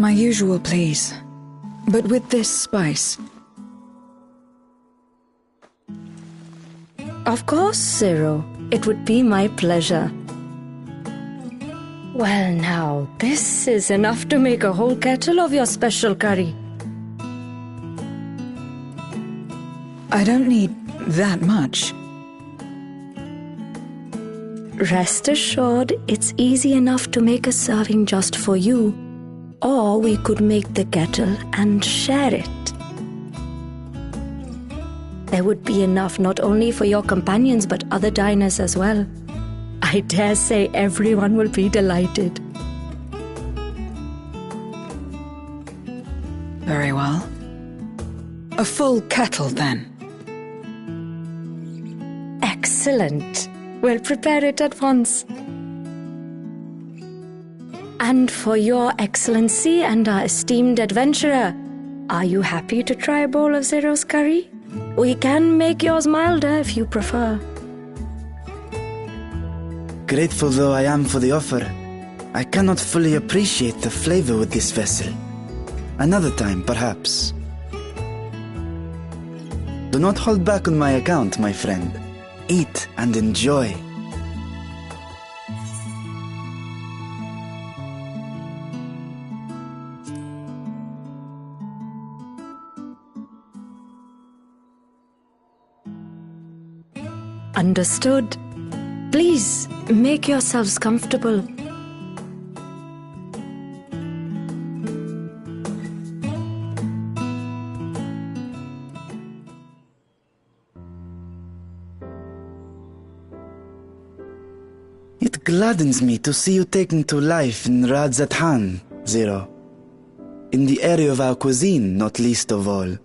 My usual, please. But with this spice. Of course, Zero. It would be my pleasure. Well now, this is enough to make a whole kettle of your special curry. I don't need that much. Rest assured, it's easy enough to make a serving just for you. Or we could make the kettle and share it. There would be enough not only for your companions but other diners as well. I dare say everyone will be delighted. Very well. A full kettle, then. Excellent. We'll prepare it at once. And for your excellency and our esteemed adventurer, are you happy to try a bowl of Zero's curry? We can make yours milder if you prefer. Grateful though I am for the offer, I cannot fully appreciate the flavor with this vessel. Another time, perhaps. Do not hold back on my account, my friend. Eat and enjoy. Understood. Please, make yourselves comfortable. It gladdens me to see you taking to life in Radzatan, Zero. In the area of our cuisine, not least of all.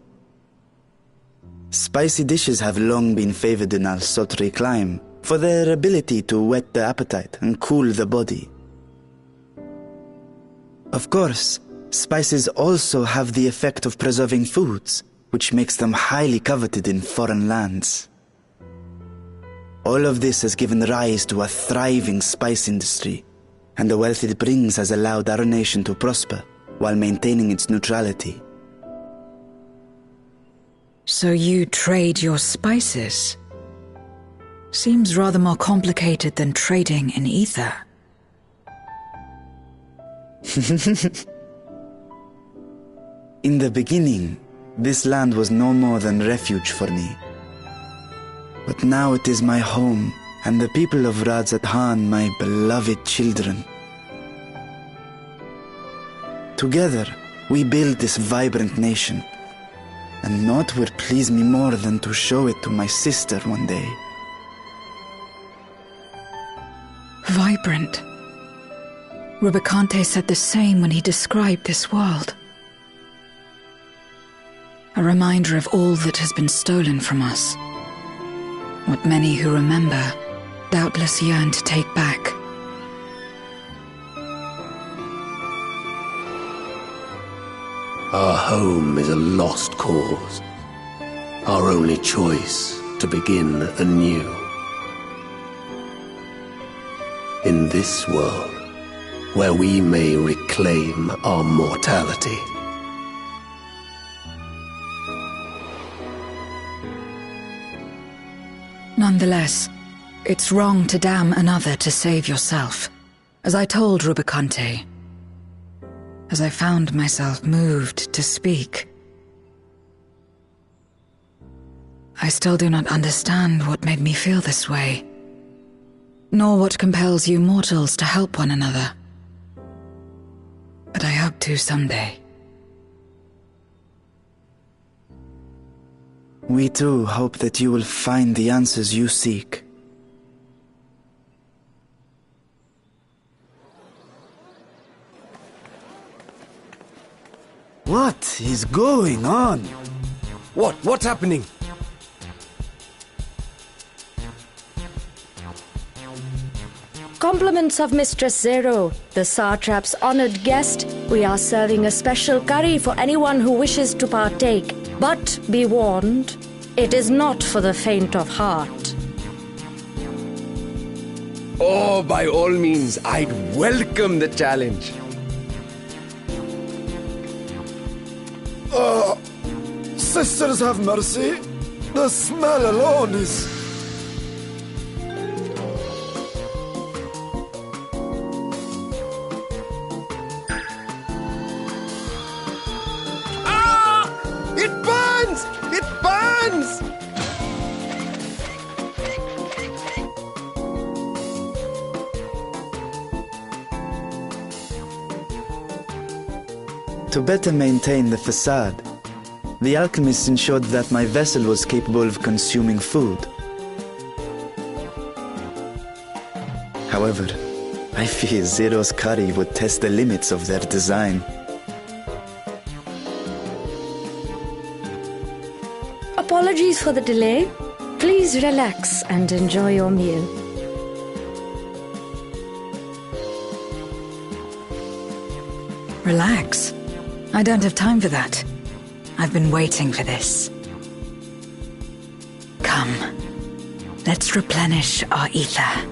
Spicy dishes have long been favored in our sultry clime for their ability to whet the appetite and cool the body. Of course, spices also have the effect of preserving foods, which makes them highly coveted in foreign lands. All of this has given rise to a thriving spice industry, and the wealth it brings has allowed our nation to prosper while maintaining its neutrality. So you trade your spices? Seems rather more complicated than trading in ether. In the beginning, this land was no more than refuge for me. But now it is my home, and the people of Radzatan my beloved children. Together, we build this vibrant nation, and naught would please me more than to show it to my sister one day. Vibrant. Rubicante said the same when he described this world. A reminder of all that has been stolen from us. What many who remember doubtless yearn to take back. Our home is a lost cause. Our only choice to begin anew. In this world, where we may reclaim our mortality. Nonetheless, it's wrong to damn another to save yourself, as I told Rubicante. As I found myself moved to speak. I still do not understand what made me feel this way, nor what compels you mortals to help one another. But I hope to someday. We too hope that you will find the answers you seek. What is going on? What's happening? Compliments of Mistress Zero, the Satrap's honored guest. We are serving a special curry for anyone who wishes to partake. But be warned, it is not for the faint of heart. Oh, by all means, I'd welcome the challenge. Sisters have mercy. The smell alone is... Ah! It burns! It burns! To better maintain the facade, the alchemists ensured that my vessel was capable of consuming food. However, I fear Zero's curry would test the limits of their design. Apologies for the delay. Please relax and enjoy your meal. Relax. I don't have time for that. I've been waiting for this. Come, let's replenish our ether.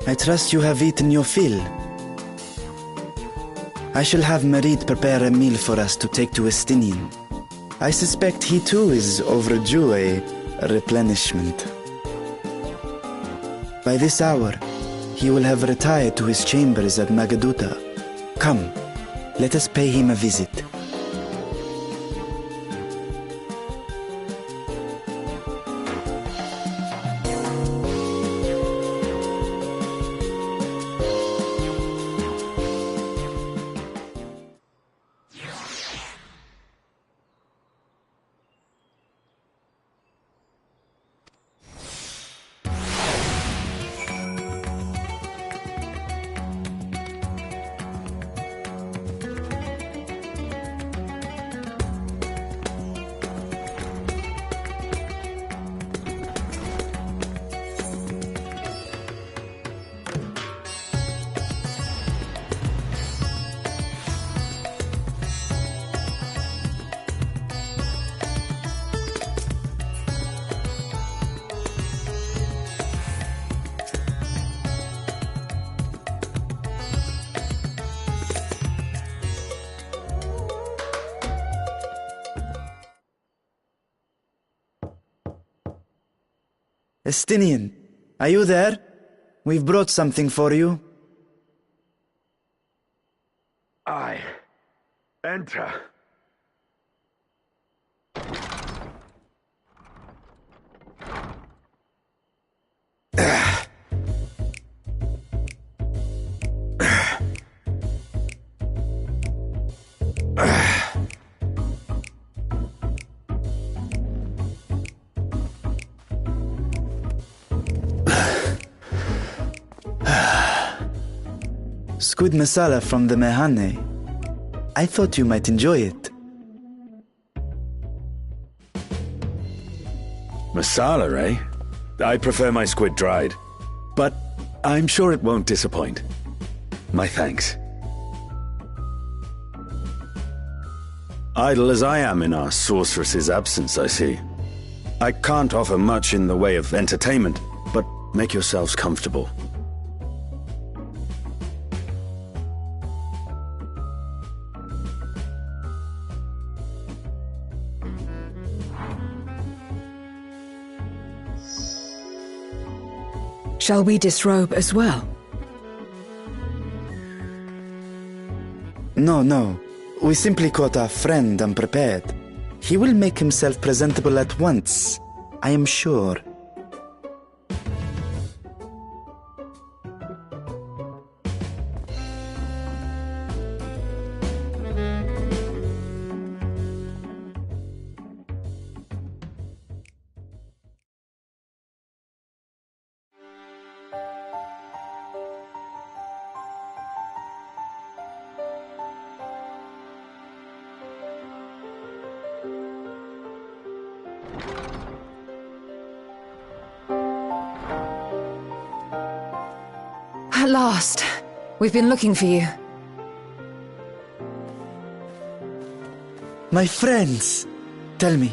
I trust you have eaten your fill. I shall have Merid prepare a meal for us to take to Estinian. I suspect he too is overdue a replenishment. By this hour, he will have retired to his chambers at Magaduta. Come, let us pay him a visit. Estinian, are you there? We've brought something for you. I enter. Squid masala from the Mehane. I thought you might enjoy it. Masala, eh? I prefer my squid dried. But I'm sure it won't disappoint. My thanks. Idle as I am in our sorceress's absence, I see. I can't offer much in the way of entertainment, but make yourselves comfortable. Shall we disrobe as well? No. We simply caught our friend unprepared. He will make himself presentable at once, I am sure. At last! We've been looking for you. My friends! Tell me,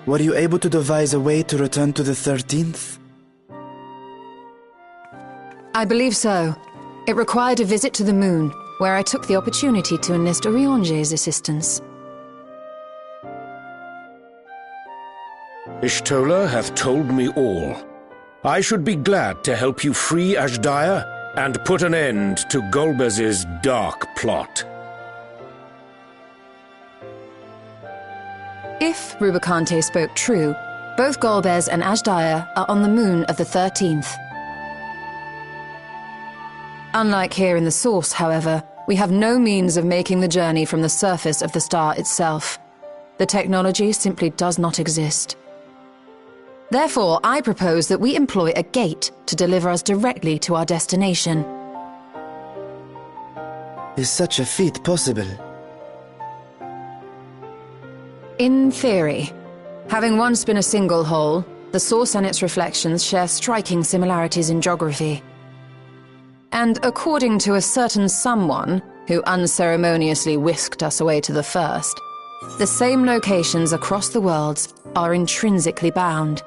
were you able to devise a way to return to the 13th? I believe so. It required a visit to the moon, where I took the opportunity to enlist Oriange's assistance. Ishtola hath told me all. I should be glad to help you free Ashdaya and put an end to Golbez's dark plot. If Rubicante spoke true, both Golbez and Ashdaya are on the moon of the 13th. Unlike here in the Source, however, we have no means of making the journey from the surface of the star itself. The technology simply does not exist. Therefore, I propose that we employ a gate to deliver us directly to our destination. Is such a feat possible? In theory. Having once been a single hole, the Source and its reflections share striking similarities in geography. And according to a certain someone who unceremoniously whisked us away to the first, the same locations across the worlds are intrinsically bound.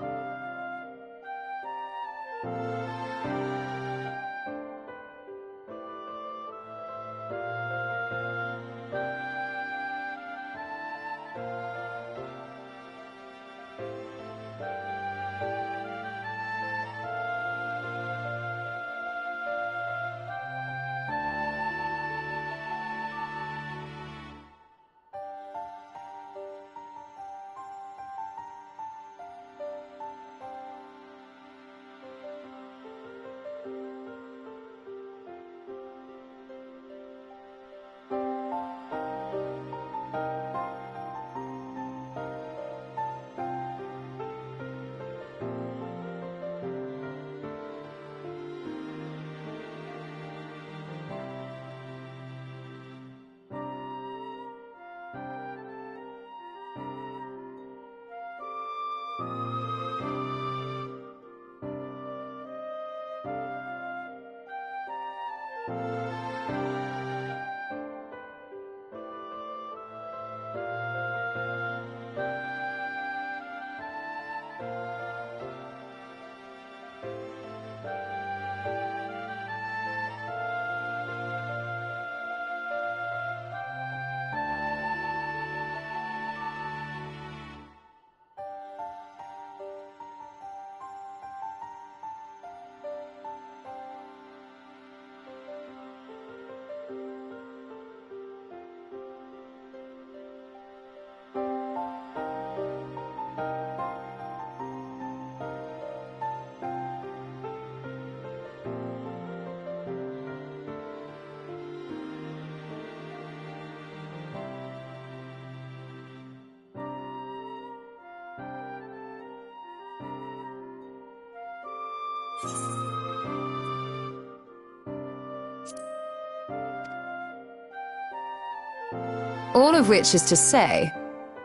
All of which is to say,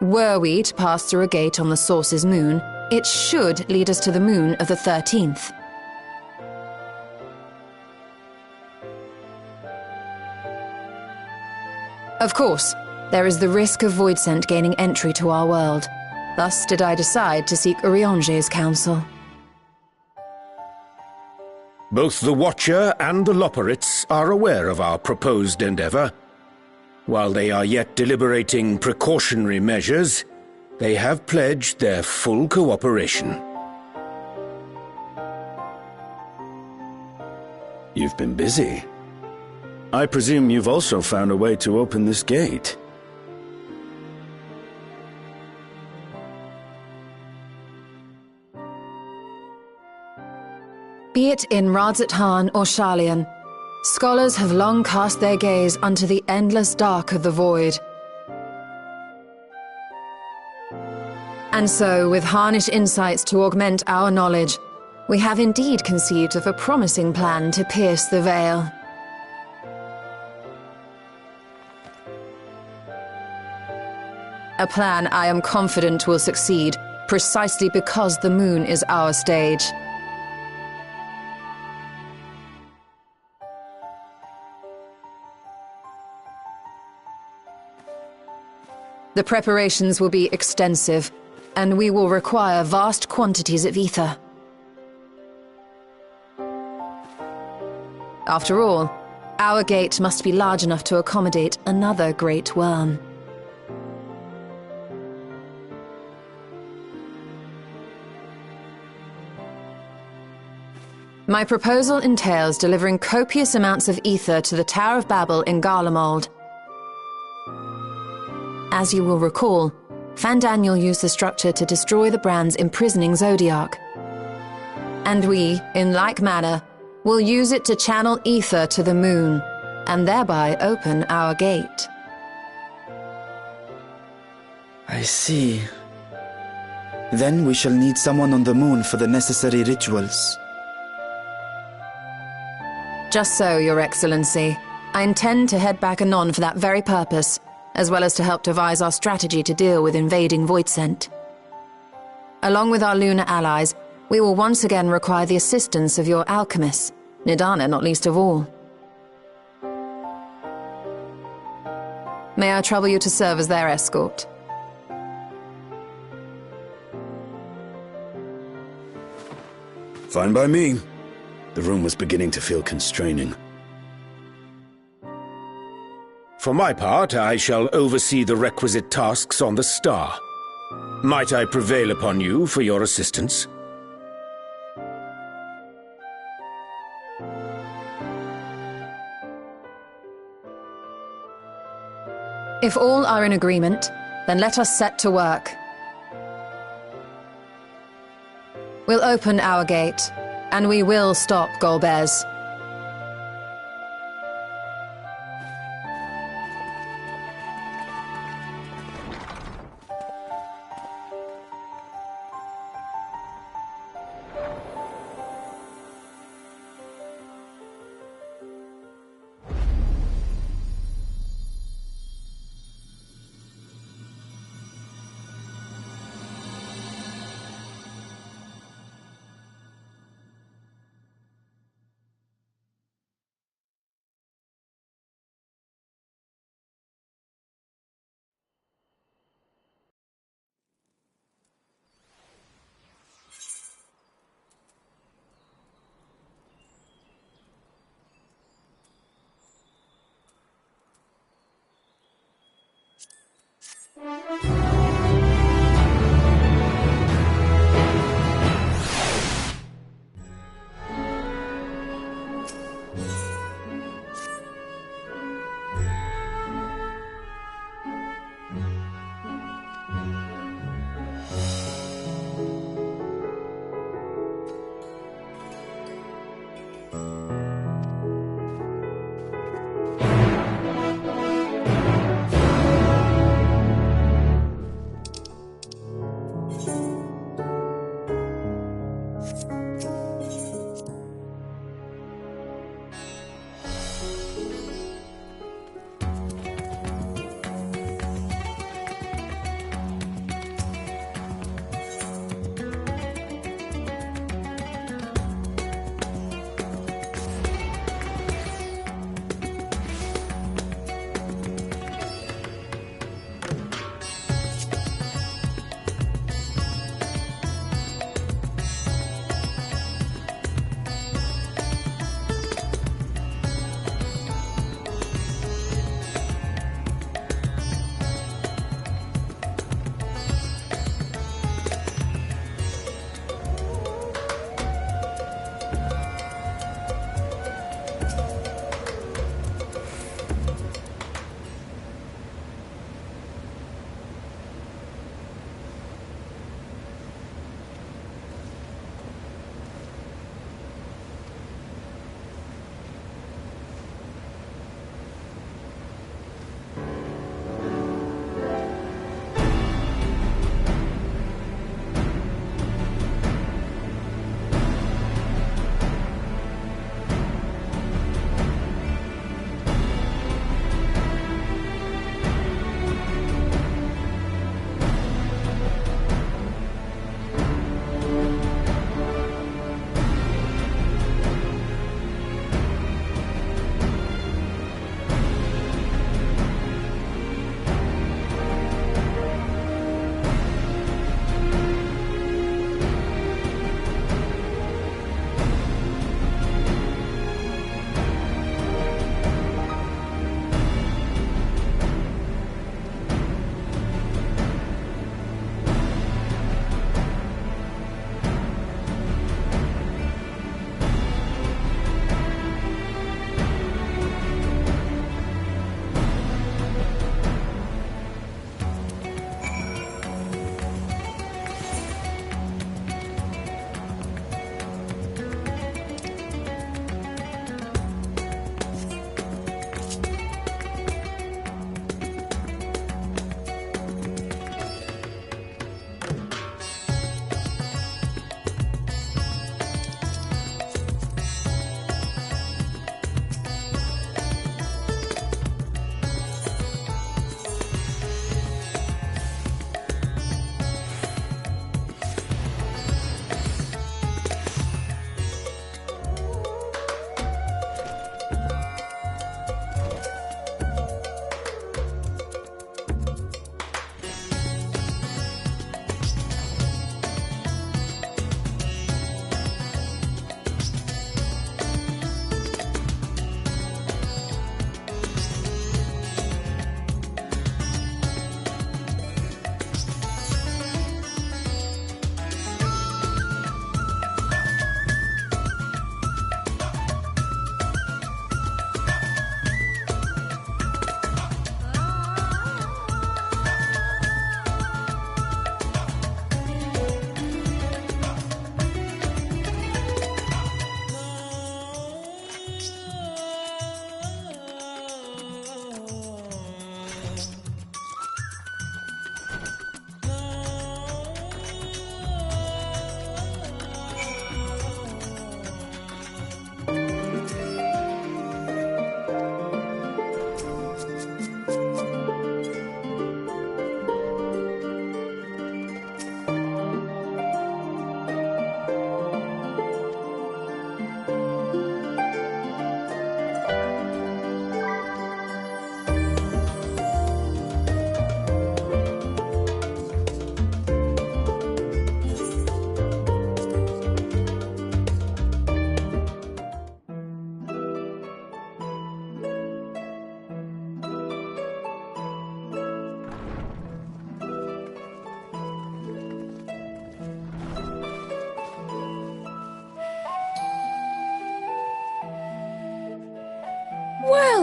were we to pass through a gate on the Source's moon, it should lead us to the moon of the 13th. Of course, there is the risk of Voidsent gaining entry to our world. Thus did I decide to seek Oriange's counsel. Both the Watcher and the Loporrits are aware of our proposed endeavor. While they are yet deliberating precautionary measures, they have pledged their full cooperation. You've been busy. I presume you've also found a way to open this gate. Be it in Radzat-Han or Sharlayan, scholars have long cast their gaze unto the endless dark of the void. And so, with Harnish insights to augment our knowledge, we have indeed conceived of a promising plan to pierce the veil. A plan I am confident will succeed, precisely because the moon is our stage. The preparations will be extensive, and we will require vast quantities of ether. After all, our gate must be large enough to accommodate another great worm. My proposal entails delivering copious amounts of ether to the Tower of Babel in Garlemald. As you will recall, Fandaniel used the structure to destroy the brand's imprisoning Zodiac. And we, in like manner, will use it to channel ether to the moon, and thereby open our gate. I see. Then we shall need someone on the moon for the necessary rituals. Just so, Your Excellency. I intend to head back anon for that very purpose, as well as to help devise our strategy to deal with invading Voidsent. Along with our lunar allies, we will once again require the assistance of your alchemists, Nidana not least of all. May I trouble you to serve as their escort? Fine by me. The room was beginning to feel constraining. For my part, I shall oversee the requisite tasks on the star. Might I prevail upon you for your assistance? If all are in agreement, then let us set to work. We'll open our gate, and we will stop Golbez.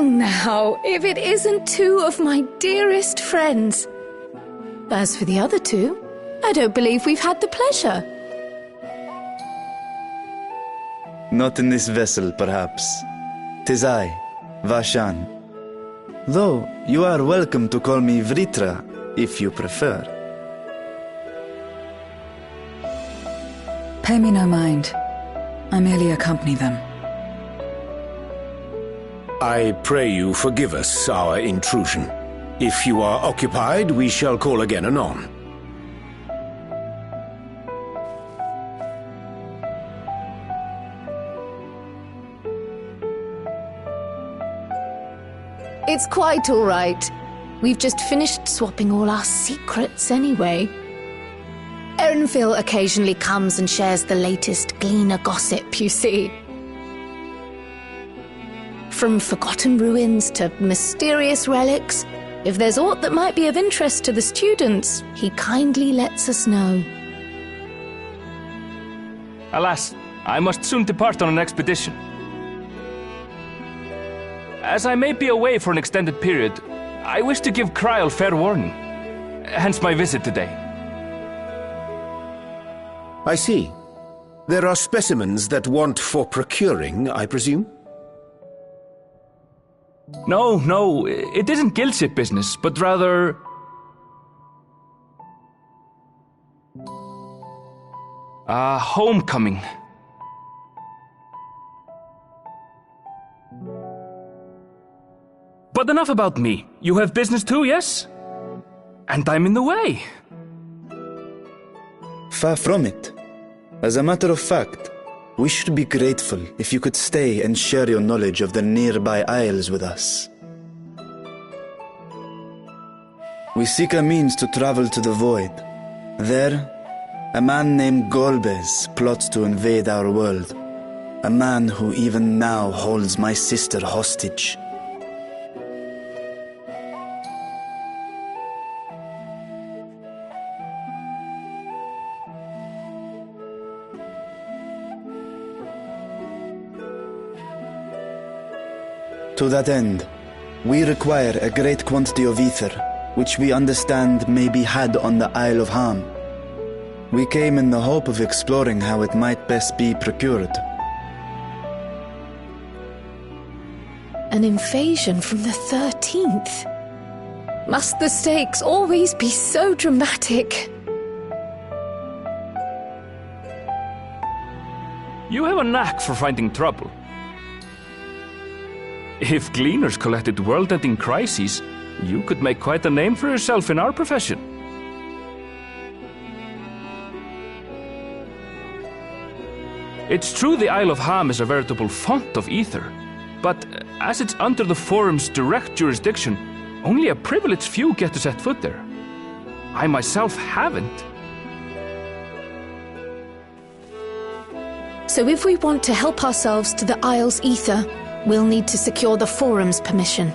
Well now, if it isn't two of my dearest friends. As for the other two, I don't believe we've had the pleasure. Not in this vessel, perhaps. 'Tis I, Vashan. Though, you are welcome to call me Vritra, if you prefer. Pay me no mind. I merely accompany them. I pray you forgive us our intrusion. If you are occupied, we shall call again anon. It's quite all right. We've just finished swapping all our secrets anyway. Erenville occasionally comes and shares the latest Gleaner gossip, you see. From forgotten ruins to mysterious relics, if there's aught that might be of interest to the students, he kindly lets us know. Alas, I must soon depart on an expedition. As I may be away for an extended period, I wish to give Kryl fair warning. Hence my visit today. I see. There are specimens that want for procuring, I presume? No, it isn't guildship business, but rather... homecoming. But enough about me. You have business too, yes? And I'm in the way. Far from it. As a matter of fact, we should be grateful if you could stay and share your knowledge of the nearby isles with us. We seek a means to travel to the Void. There, a man named Golbez plots to invade our world. A man who even now holds my sister hostage. To that end, we require a great quantity of ether, which we understand may be had on the Isle of Ham. We came in the hope of exploring how it might best be procured. An invasion from the 13th? Must the stakes always be so dramatic? You have a knack for finding trouble. If Gleaners collected world-ending crises, you could make quite a name for yourself in our profession. It's true the Isle of Ham is a veritable font of ether, but as it's under the Forum's direct jurisdiction, only a privileged few get to set foot there. I myself haven't. So if we want to help ourselves to the Isle's ether, we'll need to secure the Forum's permission.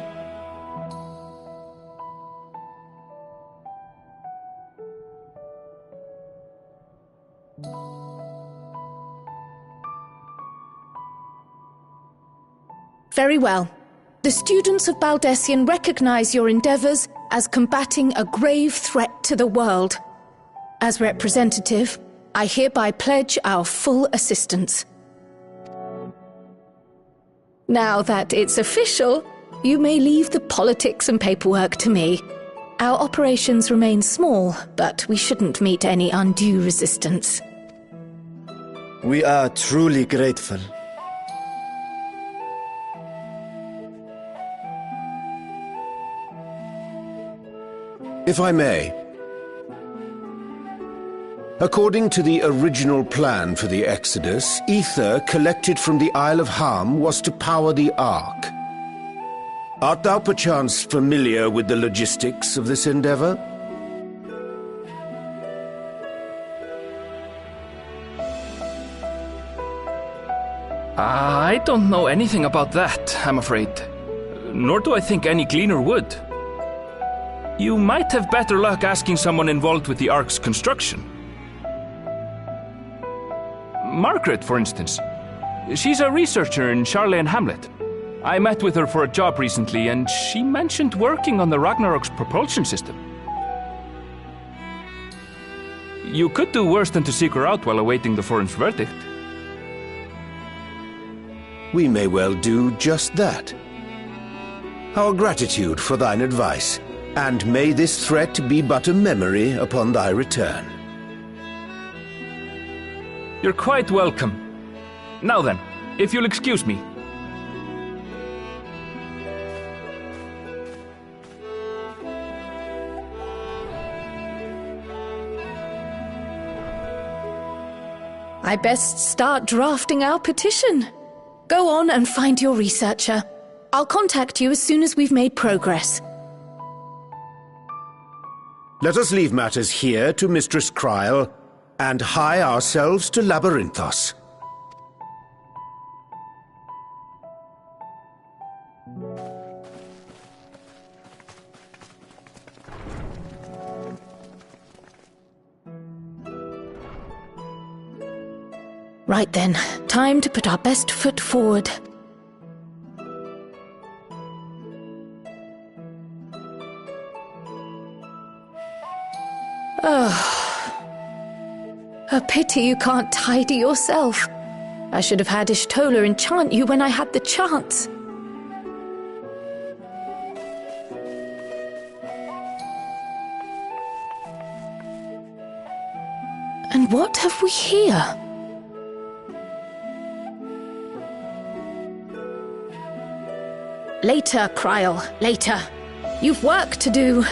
Very well. The students of Baldessian recognize your endeavors as combating a grave threat to the world. As representative, I hereby pledge our full assistance. Now that it's official, you may leave the politics and paperwork to me. Our operations remain small, but we shouldn't meet any undue resistance. We are truly grateful. If I may. According to the original plan for the Exodus, ether collected from the Isle of Ham was to power the Ark. Art thou perchance familiar with the logistics of this endeavor? I don't know anything about that, I'm afraid. Nor do I think any Gleaner would. You might have better luck asking someone involved with the Ark's construction. Margaret, for instance. She's a researcher in Charley and Hamlet. I met with her for a job recently, and she mentioned working on the Ragnarok's propulsion system. You could do worse than to seek her out while awaiting the forum's verdict. We may well do just that. Our gratitude for thine advice, and may this threat be but a memory upon thy return. You're quite welcome. Now then, if you'll excuse me. I best start drafting our petition. Go on and find your researcher. I'll contact you as soon as we've made progress. Let us leave matters here to Mistress Kryl, and hie ourselves to Labyrinthos. Right then, time to put our best foot forward. A pity you can't tidy yourself. I should have had Ishtola enchant you when I had the chance. And what have we here? Later, Kryl, later. You've work to do.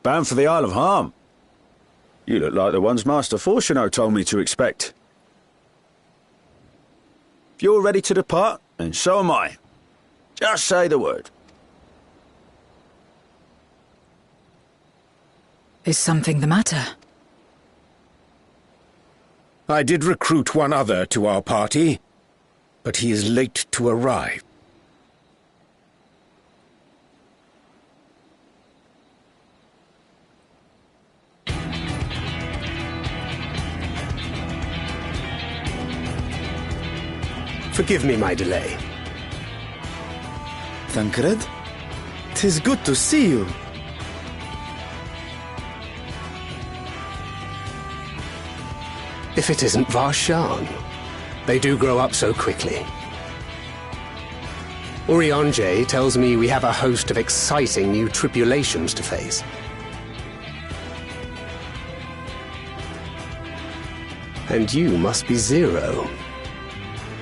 Bound for the Isle of Harm. You look like the ones Master Fortuneau told me to expect. If you're ready to depart, then so am I. Just say the word. Is something the matter? I did recruit one other to our party, but he is late to arrive. Forgive me my delay. Thancred? 'Tis good to see you. If it isn't Varshan, they do grow up so quickly. Urianger tells me we have a host of exciting new tribulations to face. And you must be Zero.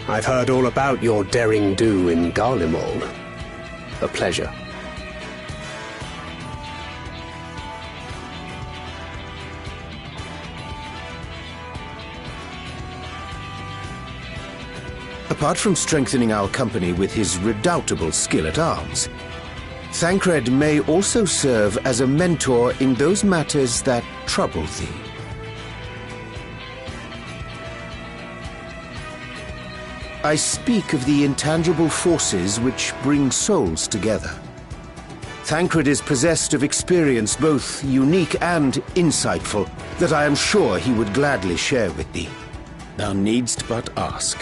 I've heard all about your daring-do in Garlemald. A pleasure. Apart from strengthening our company with his redoubtable skill at arms, Thancred may also serve as a mentor in those matters that trouble thee. I speak of the intangible forces which bring souls together. Thancred is possessed of experience both unique and insightful that I am sure he would gladly share with thee. Thou needst but ask.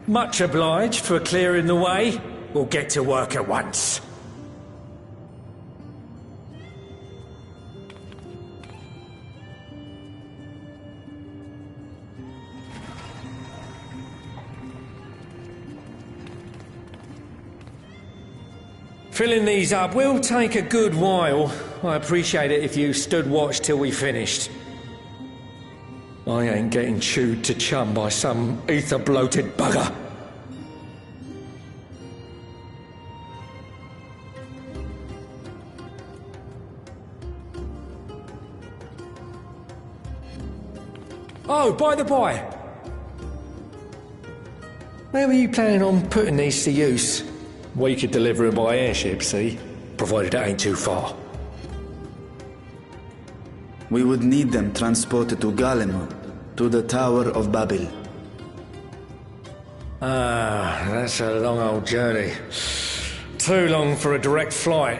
Much obliged for clearing the way. We'll get to work at once. Filling these up will take a good while. I appreciate it if you stood watch till we finished. I ain't getting chewed to chum by some ether-bloated bugger. Oh, by the by, where were you planning on putting these to use? We could deliver them by airship, see? Provided it ain't too far. We would need them transported to Garlemald, to the Tower of Babel. Ah, that's a long old journey. Too long for a direct flight.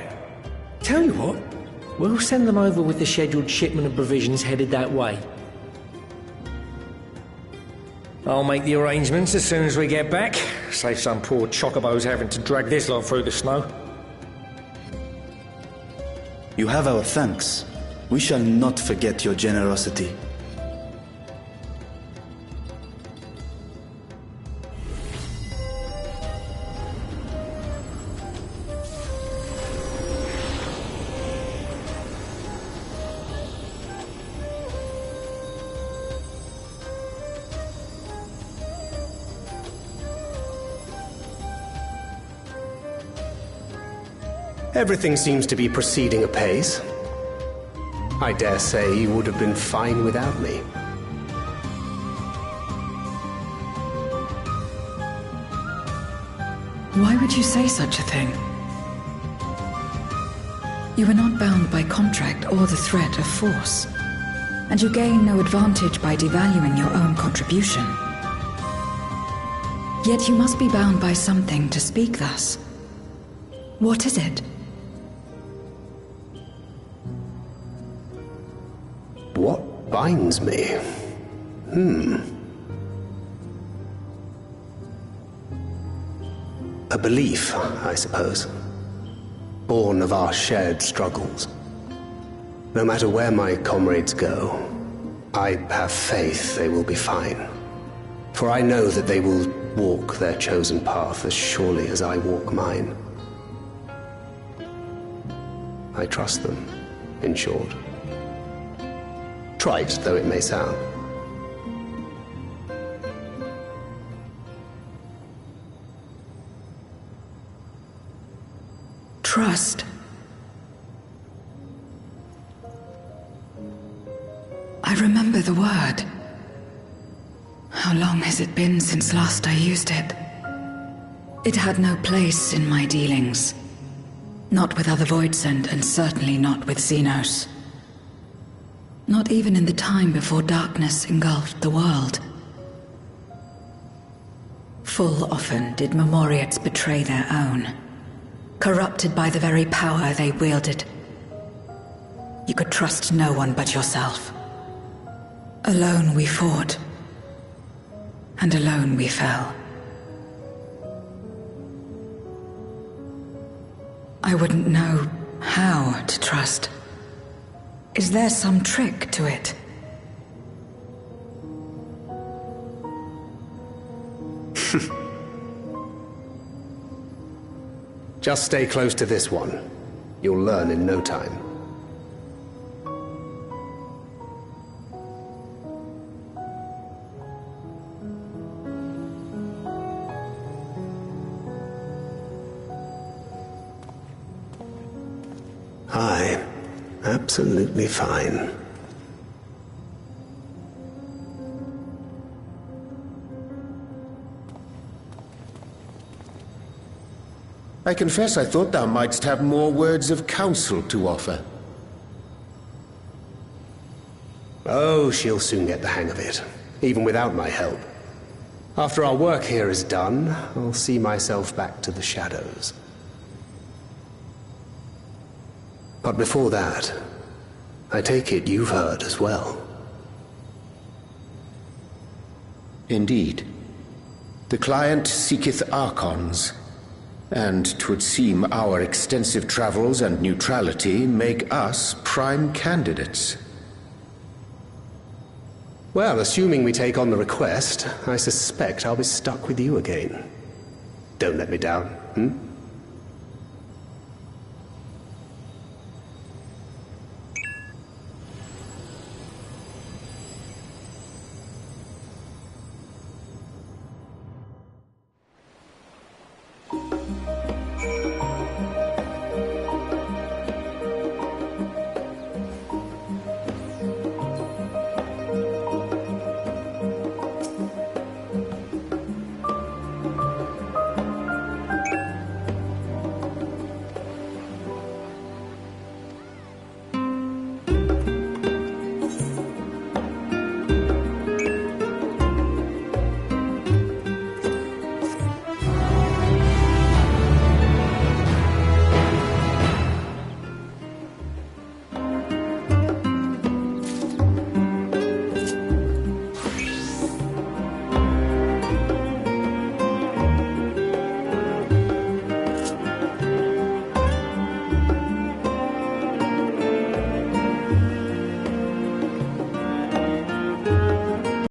Tell you what, we'll send them over with the scheduled shipment of provisions headed that way. I'll make the arrangements as soon as we get back. Save some poor chocobos having to drag this lot through the snow. You have our thanks. We shall not forget your generosity. Everything seems to be proceeding apace. I dare say you would have been fine without me. Why would you say such a thing? You are not bound by contract or the threat of force, and you gain no advantage by devaluing your own contribution. Yet you must be bound by something to speak thus. What is it? What binds me? A belief, I suppose. Born of our shared struggles. No matter where my comrades go, I have faith they will be fine. For I know that they will walk their chosen path as surely as I walk mine. I trust them, in short. Trite though it may sound. Trust. I remember the word. How long has it been since last I used it? It had no place in my dealings. Not with other Voidsent, and certainly not with Xenos. Not even in the time before darkness engulfed the world. Full often did Memoriates betray their own, corrupted by the very power they wielded. You could trust no one but yourself. Alone we fought, and alone we fell. I wouldn't know how to trust. Is there some trick to it? Just stay close to this one. You'll learn in no time. Aye, absolutely fine. I confess I thought thou mightst have more words of counsel to offer. Oh, she'll soon get the hang of it, even without my help. After our work here is done, I'll see myself back to the shadows. But before that, I take it you've heard as well. Indeed. The client seeketh Archons, and 'twould seem our extensive travels and neutrality make us prime candidates. Well, assuming we take on the request, I suspect I'll be stuck with you again. Don't let me down, hmm?